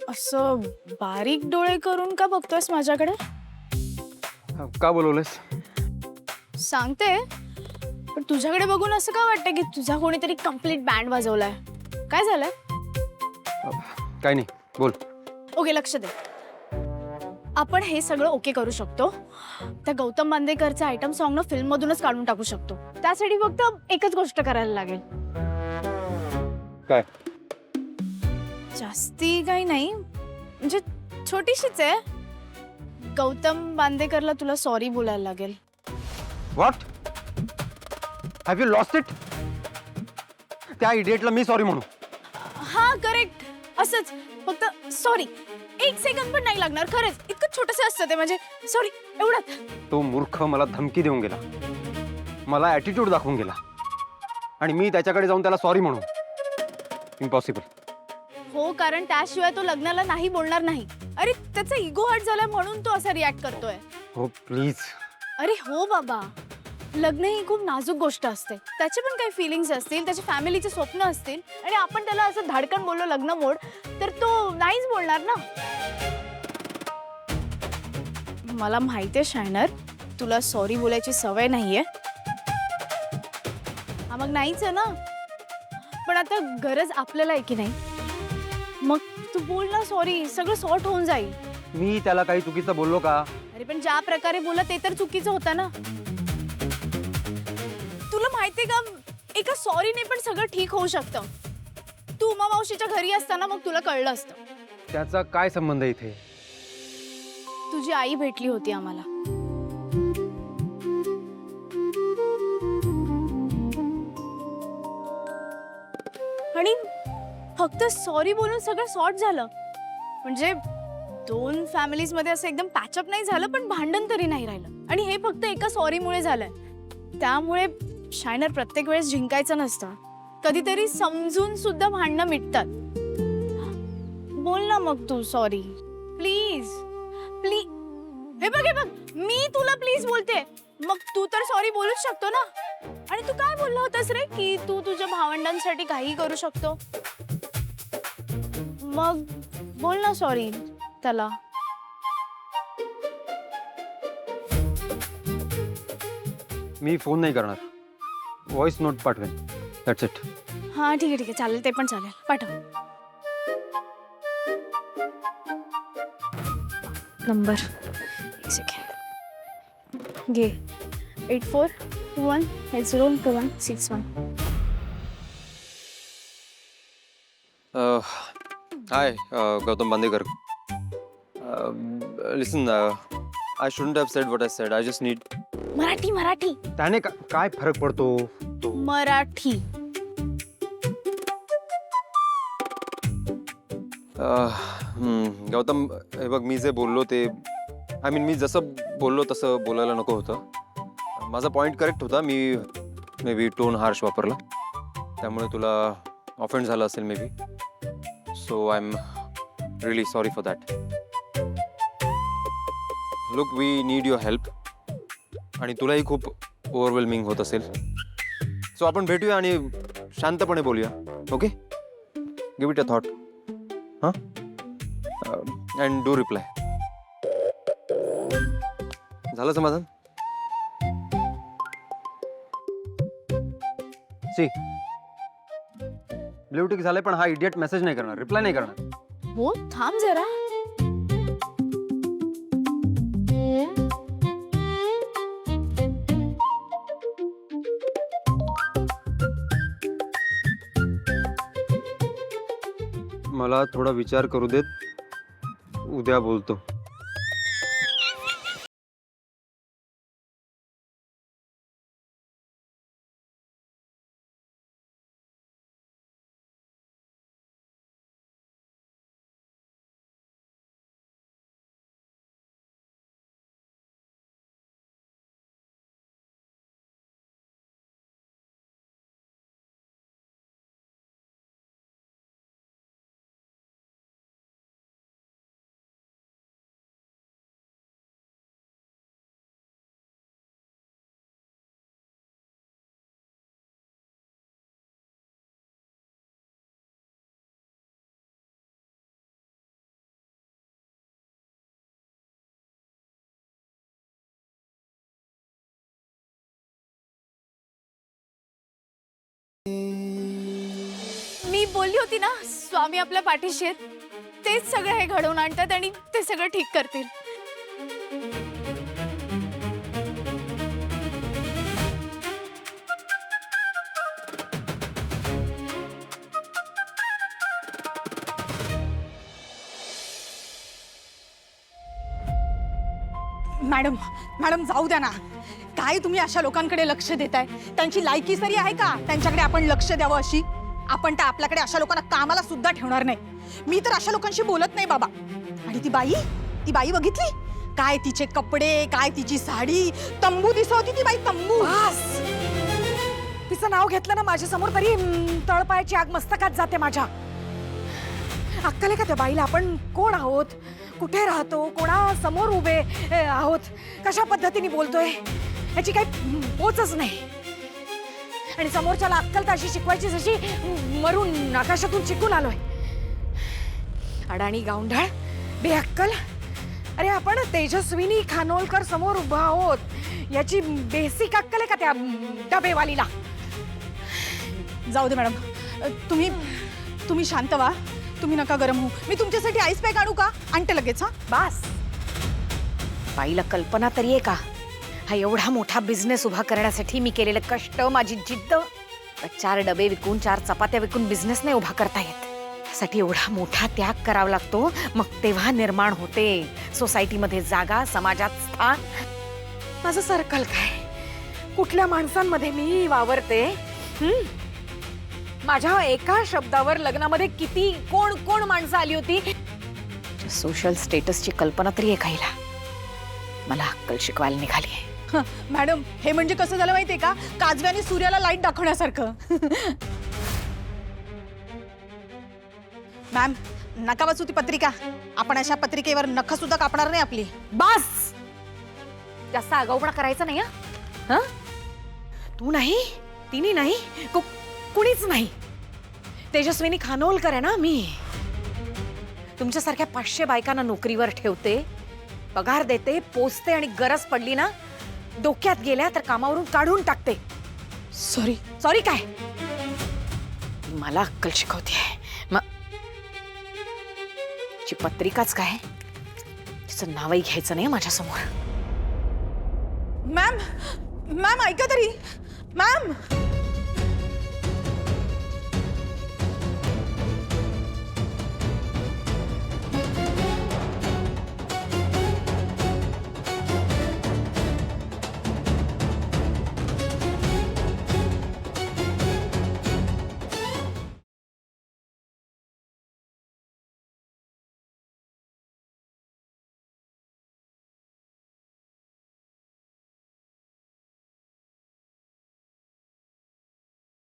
असं बारीक डोळे करून का बघतोयस माझ्याकडे? का बोलवलंस? सांगते, पण तुझ्याकडे बघून असं का वाटतं की तुझा कोणीतरी कंप्लीट बँड वाजवलाय? काय झालंय? काय नाही, बोल. ओके, लक्ष दे. आपण हे सगळं ओके करू शकतो. त्या गौतम बांदेकरचा आयटम सॉन्ग ना फिल्म मधूनच काढून टाकू शकतो. त्यासाठी फक्त एकच गोष्ट करायला लागेल. काय? जास्ती काही नाही, म्हणजे छोटीशीच आहे. गौतम बांदेकरला तुला सॉरी बोलायला लागेल. What? Have you lost it? त्या इडियटला मी सॉरी म्हणू? हा, करेक्ट. असंच फक्त सॉरी. 1 सेकंद पण नाही लागणार. खरंच इतकं छोटंसं असतं ते. म्हणजे सॉरी एवढंच. तो मूर्ख मला धमकी देऊन गेला, मला ॲटिट्यूड दाखवून गेला, आणि मी त्याच्याकडे जाऊन त्याला सॉरी म्हणू? इम्पॉसिबल. हो, कारण त्याशिवाय तो लग्नाला नाही बोलणार नाही. अरे त्याचा इगो हर्ट झाला म्हणून तो असा रिॲक्ट करतोय. हो प्लीज. अरे हो बाबा, लग्न ही खूप नाजूक गोष्ट असते. त्याचे पण काही फिलिंग्स असतील, त्याच्या फॅमिलीचे स्वप्न असतील, आणि आपण त्याला असं धाडकन बोललो लग्न मोड, तर तो नाहीच बोलणार ना. मला माहितीये शायनर, तुला सॉरी बोलायची सवय नाहीये. हा मग नाहीच आहे ना. पण आता गरज आपल्याला आहे की नाही? मग तू बोल ना सॉरी, सगळं सॉर्ट होऊन जाईल. मी त्याला काही चुकीचं बोललो का? अरे पण ज्या प्रकारे बोलला ते तर चुकीचं होतं ना. तुला माहितीये का, एका सॉरीने पण सगळं ठीक होऊ शकतं. तू उमा मावशीच्या घरी असताना मग तुला कळलं असतं. त्याचा काय संबंध इथे? तुझी आई भेटली होती आम्हाला. आणि फक्त सॉरी बोलून सगळं सॉर्ट झालं. म्हणजे 2 फॅमिलीज मध्ये असं एकदम पॅचअप नाही झालं, पण भांडण तरी नाही राहिलं. आणि हे फक्त एका सॉरीमुळे झालंय. त्यामुळे शायनर, प्रत्येक वेळेस जिंकायचं नसतं. कधीतरी समजून सुद्धा भांडणं मिटतात. बोल ना मग तू सॉरी, प्लीज प्लीज. हे बघ, मी तुला प्लीज बोलते, मग तू तर सॉरी बोलूच शकतो ना. आणि तू काय बोलला होतास रे, की तू तुझ्या भावंडांसाठी काही करू शकतो? मग बोल ना सॉरी त्याला. मी फोन नाही करणार, व्हॉइस नोट पाठवेन. That's it. हा ठीक आहे, चालेल, ते पण चालेल, पाठव. नंबर 1 सेकंड घे. 8421802161. Hi, Gautam Bandekar. Listen, I shouldn't have said what I said. I just need. Marathi. त्याने काय फरक पडतो? मराठी. गौतम, हे बघ, मी जे बोललो ते, मी जसं बोललो तसं बोलायला नको होतं. माझा पॉईंट करेक्ट होता. मी मे बी टोन हार्श वापरला, त्यामुळे तुला ऑफेंड झाला असेल may be. So I am really sorry for that. Look, we need your help, आणि तुलाही खूप ओव्हरवेल्मिंग होत असेल. सो आपण भेटूया आणि शांतपणे बोलूया. Okay, give it a thought. हां, अँड डू रिप्लाय. झालं समाधान? सी, ब्ल्यू टिक झालंय, पण हा इडियट मेसेज नाही करणार, रिप्लाय नाही करणार. हो, थांब जरा. मला थोडा विचार करू देत, उद्या बोलतो. मी बोलली होती ना स्वामी आपल्या पाठीशी आहेत. तेच सगळं हे घडवून आणतात आणि ते सगळं ठीक करतील. मॅडम मॅडम जाऊ द्या ना. काय तुम्ही अशा लोकांकडे लक्ष देताय? त्यांची लायकी सरी आहे का त्यांच्याकडे आपण लक्ष द्यावं अशी? आपण तर आपल्याकडे अशा लोकांना कामाला सुद्धा ठेवणार नाही. मी तर अशा लोकांशी बोलत नाही बाबा. आणि ती बाई बघितली काय? तिचे कपडे, काय तिची साडी, तंबू दिसत होती ती बाई, तंबू. तिचं नाव घेतलं ना माझ्या समोर तरी तळपायाची आग मस्तकात जाते माझ्या. अक्कल आहे का त्या बाईला? आपण कोण आहोत, कुठे राहतो, कोणा समोर उभे आहोत, कशा पद्धतीने बोलतोय याची काही पोचच नाही. आणि समोरच्याला अक्कल तर अशी शिकवायची जशी मरून आकाशातून शिकून आलोय. अडाणी गावंढळ बेअक्कल. अरे आपण तेजस्विनी खानोलकर समोर उभा आहोत याची बेसिक अक्कल आहे का त्या डबेवालीला? जाऊ दे मॅडम. तुम्ही शांत व्हा. तुम्ही नका गरम होऊ. मी तुमच्यासाठी आईस पॅक आणू का? आणते लगेच. हा बास. बाईला कल्पना तरी आहे का हा एवढा मोठा बिझनेस उभा करण्यासाठी मी केलेलं कष्ट, माझी जिद्द? 4 डबे विकून 4 चपात्या विकून बिझनेस नाही उभा करता येत. त्यासाठी एवढा मोठा त्याग करावा लागतो. मग तेव्हा निर्माण होते सोसायटीमध्ये जागा, समाजात स्थान. माझं सर्कल काय, कुठल्या माणसांमध्ये मी वावरते? माझ्या एका शब्दावर लग्नामध्ये किती कोण कोण माणसं आली होती? सोशल स्टेटसची कल्पना तरी आहे काहीला. मला अक्कल शिकवायला निघाली. मॅडम हे म्हणजे कसं झालं माहितीये का? काजव्याने सूर्याला लाईट दाखवण्यासारखं. मॅम नका वाचू ती पत्रिका. आपण अशा पत्रिकेवर नख सुद्धा कापणार नाही आपली. बस. जास्त आगाऊपणा करायचा नाही. हा, तू नाही, तिने नाही, कुणीच नाही. तेजस्विनी खानोलकर आहे ना मी. तुमच्यासारख्या 500 बायकांना नोकरीवर ठेवते, पगार देते, पोचते आणि गरज पडली ना डोक्यात गेल्या तर कामावरून काढून टाकते. सॉरी काय? मला अक्कल शिकवते. मग ची पत्रिकाच काय, तिचं नावही घ्यायचं नाही माझ्या समोर. मॅम ऐका तरी. मॅम